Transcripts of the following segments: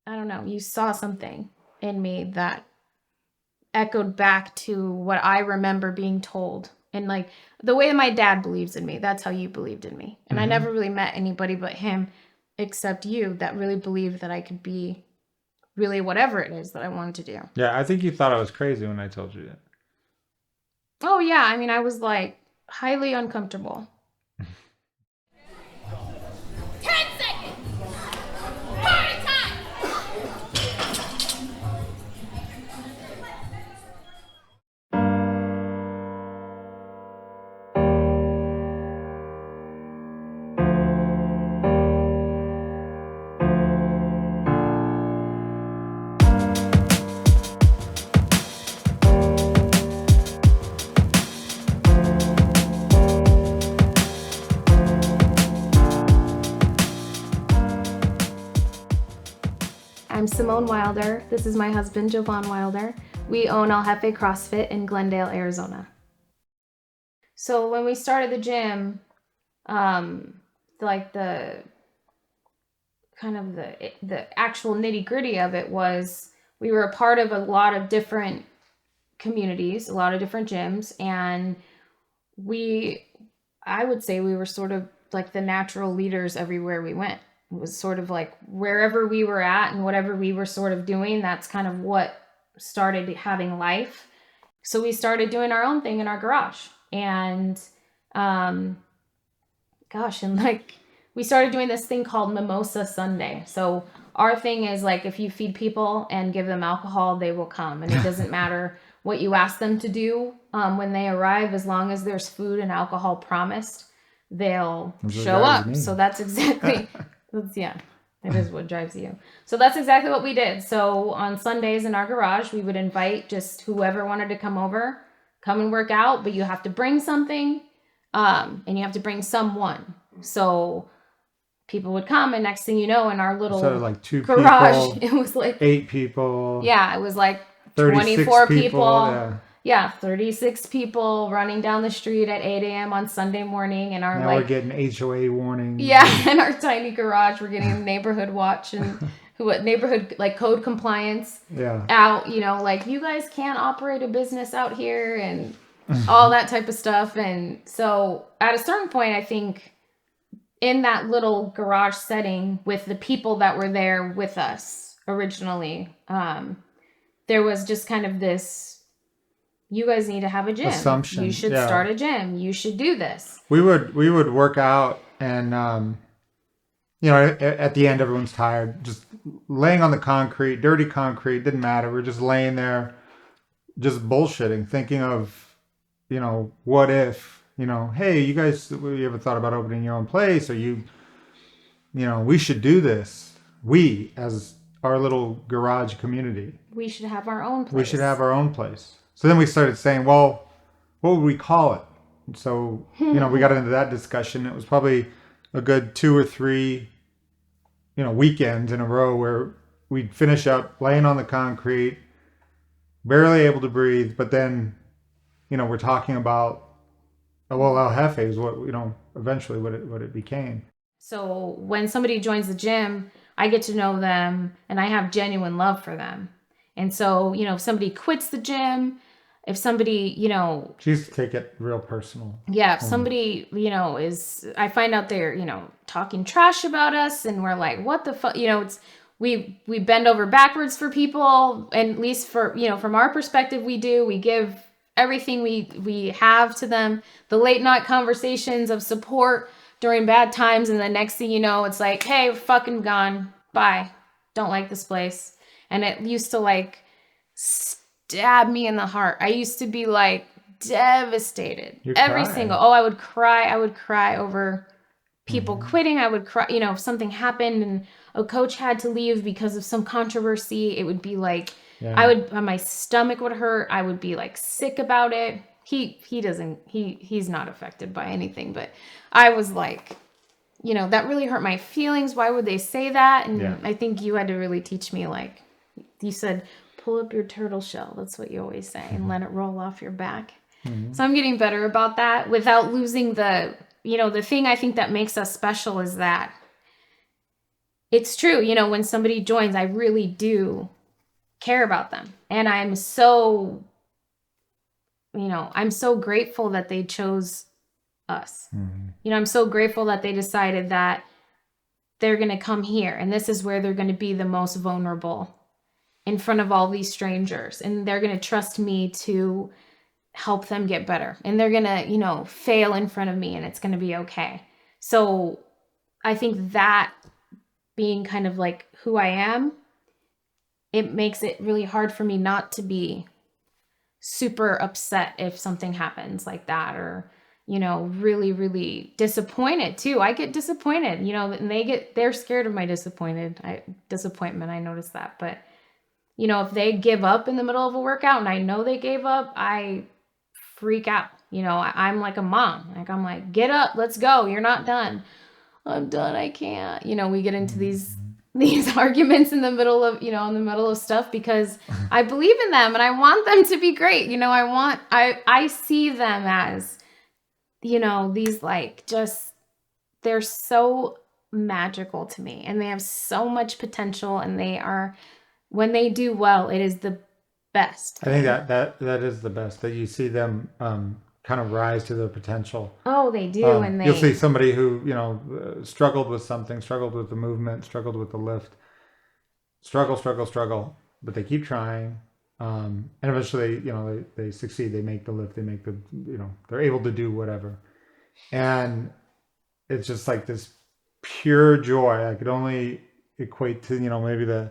I don't know, you saw something in me that echoed back to what I remember being told. And like the way my dad believes in me, that's how you believed in me. And I never really met anybody but him, except you, that really believed that I could be really whatever it is that I wanted to do. Yeah, I think you thought I was crazy when I told you that. Oh, yeah. I mean, I was like highly uncomfortable. 10 seconds. Party time. I'm Somone Wilder. This is my husband, Javon Wilder. We own Jefe Crossfit in Glendale, Arizona. So when we started the gym, like the kind of the actual nitty gritty of it was we were a part of a lot of different communities, a lot of different gyms, and I would say we were sort of like the natural leaders everywhere we went. It was sort of like wherever we were at and whatever we were sort of doing, that's kind of what started having life. So we started doing our own thing in our garage. And and like we started doing this thing called Mimosa Sunday. So our thing is like if you feed people and give them alcohol, they will come. And it doesn't matter what you ask them to do when they arrive, as long as there's food and alcohol promised, they'll show up. So that's exactly... Yeah, it is what drives you. So that's exactly what we did. So on Sundays in our garage, we would invite just whoever wanted to come over, come and work out, but you have to bring something, and you have to bring someone. So people would come, and next thing you know, in our little like 2 garage, people, it was like 8 people. Yeah, it was like 36 24 people. Yeah, 36 people running down the street at 8 a.m. on Sunday morning, and Now we're getting HOA warnings. Yeah, in our tiny garage, we're getting a neighborhood watch and neighborhood like code compliance. Yeah. Out, like you guys can't operate a business out here and all that type of stuff. And so at a certain point, I think in that little garage setting with the people that were there with us originally, there was just kind of this, you guys need to have a gym. Assumption. You should start a gym. You should do this. We would work out, and at the end everyone's tired, just laying on the concrete, dirty concrete, didn't matter. We're just laying there, just bullshitting, thinking of, what if, hey, you guys, you ever thought about opening your own place? Or we should do this. We, as our little garage community, we should have our own place. We should have our own place. So then we started saying, well, what would we call it? So, we got into that discussion. It was probably a good 2 or 3, weekends in a row where we'd finish up laying on the concrete, barely able to breathe. But then, we're talking about, El Jefe is what, eventually what it became. So when somebody joins the gym, I get to know them and I have genuine love for them. And so, if somebody quits the gym, if somebody, She used to take it real personal. Yeah, if somebody, I find out they're, talking trash about us and we're like, what the fuck, we bend over backwards for people. And at least for, from our perspective, we give everything we have to them. The late night conversations of support during bad times. And the next thing you know, it's like, hey, fucking gone. Bye. Don't like this place. And it used to stab me in the heart. I used to be devastated. I would cry over people quitting. I would cry, if something happened and a coach had to leave because of some controversy, it would be my stomach would hurt. I would be sick about it. He's not affected by anything, but I was that really hurt my feelings. Why would they say that? And I think you had to really teach me, you said, pull up your turtle shell. That's what you always say, and let it roll off your back. Mm-hmm. So I'm getting better about that without losing the thing I think that makes us special is that it's true. You know, when somebody joins, I really do care about them. And I'm so, you know, I'm so grateful that they chose us. You know, I'm so grateful that they decided that they're going to come here and this is where they're going to be the most vulnerable in front of all these strangers. And they're going to trust me to help them get better. And they're going to, you know, fail in front of me and it's going to be okay. So I think that being kind of like who I am, it makes it really hard for me not to be super upset if something happens like that, or, you know, really, really disappointed too. I get disappointed, you know, and they're scared of my disappointment. I noticed that. But, you know, if they give up in the middle of a workout and I know they gave up, I freak out. You know, I'm like a mom. Like, I'm like, get up, let's go. You're not done. I'm done. I can't. You know, we get into these arguments in the middle of stuff because I believe in them and I want them to be great. You know, I see them as, you know, these like just, they're so magical to me and they have so much potential and they are, when they do well, it is the best. I think that is the best, that you see them kind of rise to their potential. Oh, they do. And you'll see somebody who, you know, struggled with something, struggled with the movement, struggled with the lift, struggle, but they keep trying. And eventually, you know, they succeed, they make the lift, they make the, you know, they're able to do whatever. And it's just like this pure joy. I could only equate to, you know, maybe the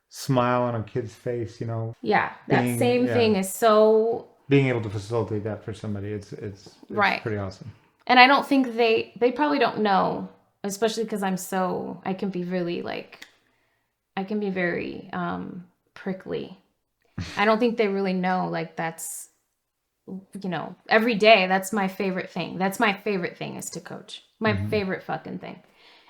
smile on a kid's face, you know. Yeah, that same thing is so... Being able to facilitate that for somebody, it's right. Pretty awesome. And I don't think they probably don't know, especially because I can be really like, I can be very prickly. I don't think they really know, like, that's, you know, every day, that's my favorite thing. That's my favorite thing is to coach. My favorite fucking thing.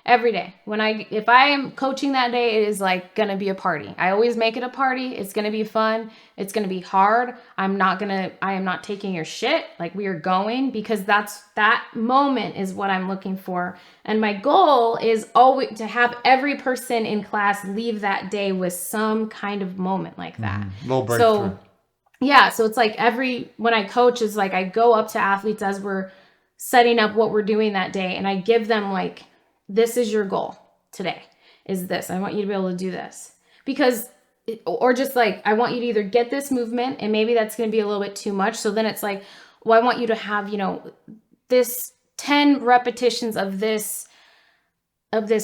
Every day. If I am coaching that day, it is like gonna be a party. I always make it a party. It's gonna be fun. It's gonna be hard. I am not taking your shit. Like, we are going, because that moment is what I'm looking for. And my goal is always to have every person in class leave that day with some kind of moment like that. Little breakthrough. So it's like when I coach is like, I go up to athletes as we're setting up what we're doing that day. And I give them like, this is your goal today, is this. I want you to be able to do this. Because, or just like, I want you to either get this movement, and maybe that's going to be a little bit too much. So then it's like, well, I want you to have, you know, this 10 repetitions of this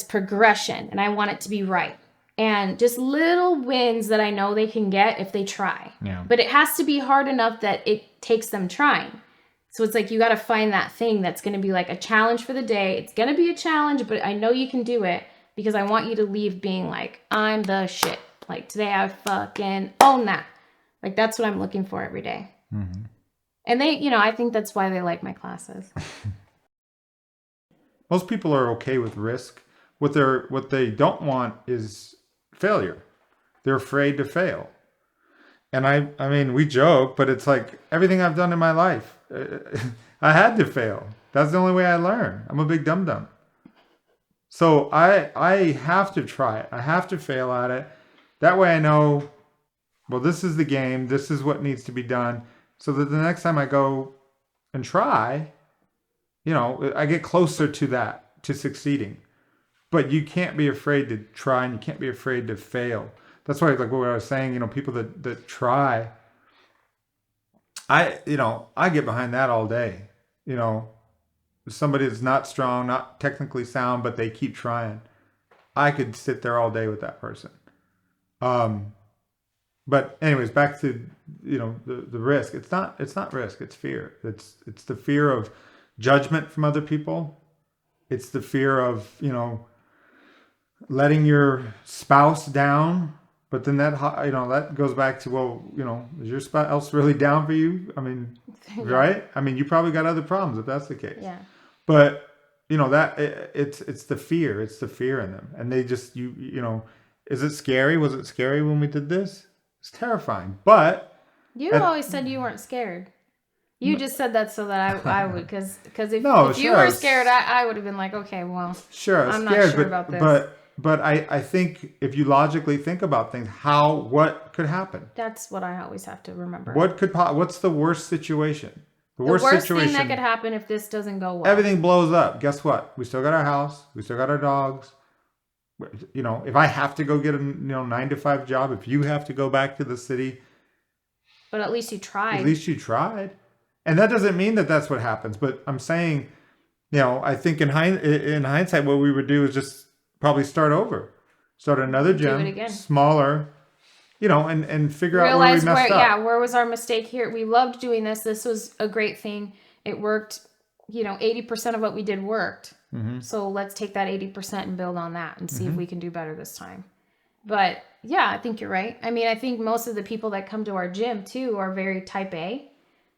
progression, and I want it to be right. And just little wins that I know they can get if they try. Yeah. But it has to be hard enough that it takes them trying. So it's like, you got to find that thing that's going to be like a challenge for the day. It's going to be a challenge, but I know you can do it, because I want you to leave being like, I'm the shit. Like, today I fucking own that. Like, that's what I'm looking for every day. And they, you know, I think that's why they like my classes. Most people are okay with risk. What they don't want is failure. They're afraid to fail. And I mean, we joke, but it's like everything I've done in my life, I had to fail. That's the only way I learn. I'm a big dum-dum. So I have to try it. I have to fail at it. That way I know, well, this is the game. This is what needs to be done. So that the next time I go and try, you know, I get closer to that, to succeeding. But you can't be afraid to try, and you can't be afraid to fail. That's why, like what I was saying, you know, people that try, I get behind that all day. You know, somebody that's not strong, not technically sound, but they keep trying. I could sit there all day with that person. But anyways, back to, you know, the risk. It's not risk, it's fear. It's the fear of judgment from other people. It's the fear of, you know, letting your spouse down. But then that, you know, that goes back to, well, you know, is your spouse really down for you? I mean, right? I mean, you probably got other problems if that's the case. Yeah. But, you know, that it's the fear. It's the fear in them. And they just, you know, is it scary? Was it scary when we did this? It's terrifying. But you always said you weren't scared. You just said that so that I would, because if you were scared, I would have been like, okay, well, sure, I'm scared, not sure about this. But but I think if you logically think about things, what could happen? That's what I always have to remember. What's the worst situation? The worst thing that could happen if this doesn't go well. Everything blows up. Guess what? We still got our house. We still got our dogs. You know, if I have to go get a 9-to-5 job, if you have to go back to the city, but at least you tried. At least you tried. And that doesn't mean that that's what happens. But I'm saying, I think in hindsight, what we would do is just probably start over. Start another gym, do it again. Smaller, and figure out where we messed up. Yeah, where was our mistake here? We loved doing this. This was a great thing. It worked. 80% of what we did worked. Mm-hmm. So let's take that 80% and build on that and see if we can do better this time. But yeah, I think you're right. I mean, I think most of the people that come to our gym too are very type A.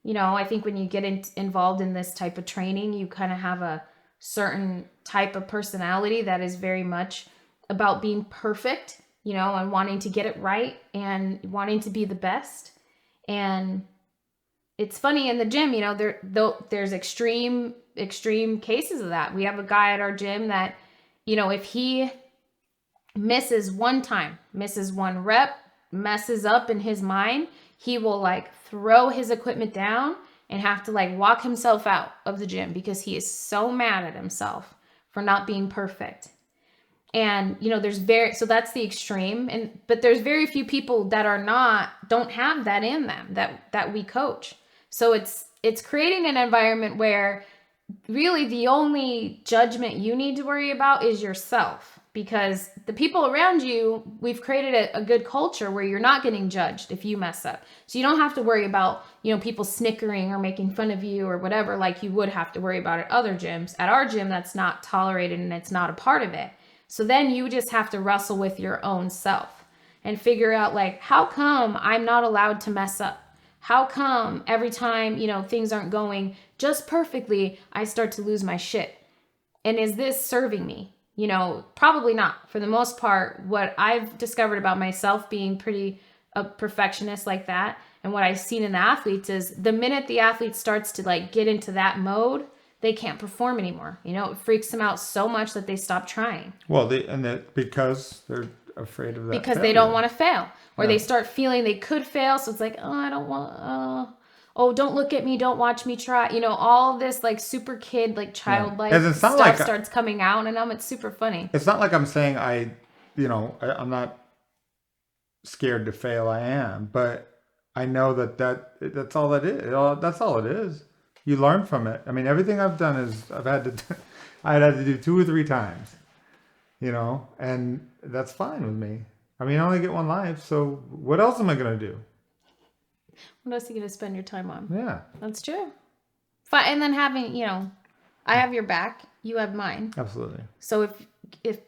I think when you get involved in this type of training, you kind of have a certain type of personality that is very much about being perfect, and wanting to get it right and wanting to be the best. And it's funny in the gym, there's extreme cases of that. We have a guy at our gym that, if he misses one rep, messes up in his mind, he will throw his equipment down and have to walk himself out of the gym because he is so mad at himself for not being perfect. And, so that's the extreme. But there's very few people that don't have that in them that we coach. So it's creating an environment where really the only judgment you need to worry about is yourself, because the people around you, we've created a good culture where you're not getting judged if you mess up. So you don't have to worry about, people snickering or making fun of you or whatever, like you would have to worry about at other gyms. At our gym, that's not tolerated and it's not a part of it. So then you just have to wrestle with your own self and figure out how come I'm not allowed to mess up? How come every time, things aren't going just perfectly, I start to lose my shit? And is this serving me? Probably not. For the most part, what I've discovered about myself being pretty a perfectionist like that, and what I've seen in the athletes is the minute the athlete starts to get into that mode, they can't perform anymore. It freaks them out so much that they stop trying. Well, because they're afraid of that. Because they don't want to fail. Or they start feeling they could fail. So it's I don't want, don't look at me. Don't watch me try. All this super kid, childlike stuff starts coming out in them. It's super funny. It's not like I'm saying I'm not scared to fail. I am. But I know that's all that is. That's all it is. You learn from it. I mean, everything I've done is I had to do 2 or 3 times, and that's fine with me. I mean, I only get one life, so what else am I going to do? What else are you going to spend your time on? Yeah. That's true. Fine. And then having, I have your back, you have mine. Absolutely. So if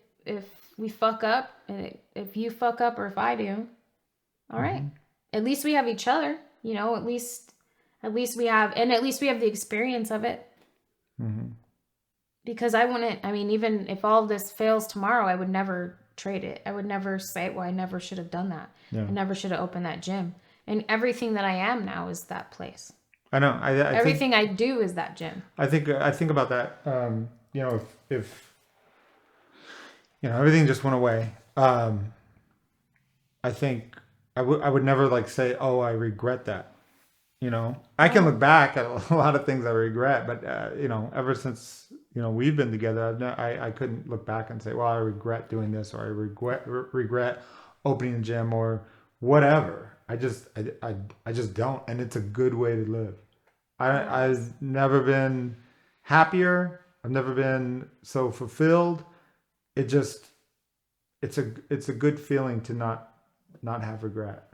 we fuck up, and if you fuck up or if I do, all right. At least we have each other, at least we have the experience of it. Mm-hmm. Because even if all of this fails tomorrow, I would never trade it. I would never say, well, I never should have done that. Yeah. I never should have opened that gym. And everything that I am now is that place. I know. Everything I do is that gym. I think about that. If everything just went away, I think I would never say, oh, I regret that. I can look back at a lot of things I regret, but ever since we've been together, I couldn't look back and say, well, I regret doing this, or I regret opening a gym, or whatever. I just don't, and it's a good way to live. I've never been happier. I've never been so fulfilled. It's a good feeling to not have regret.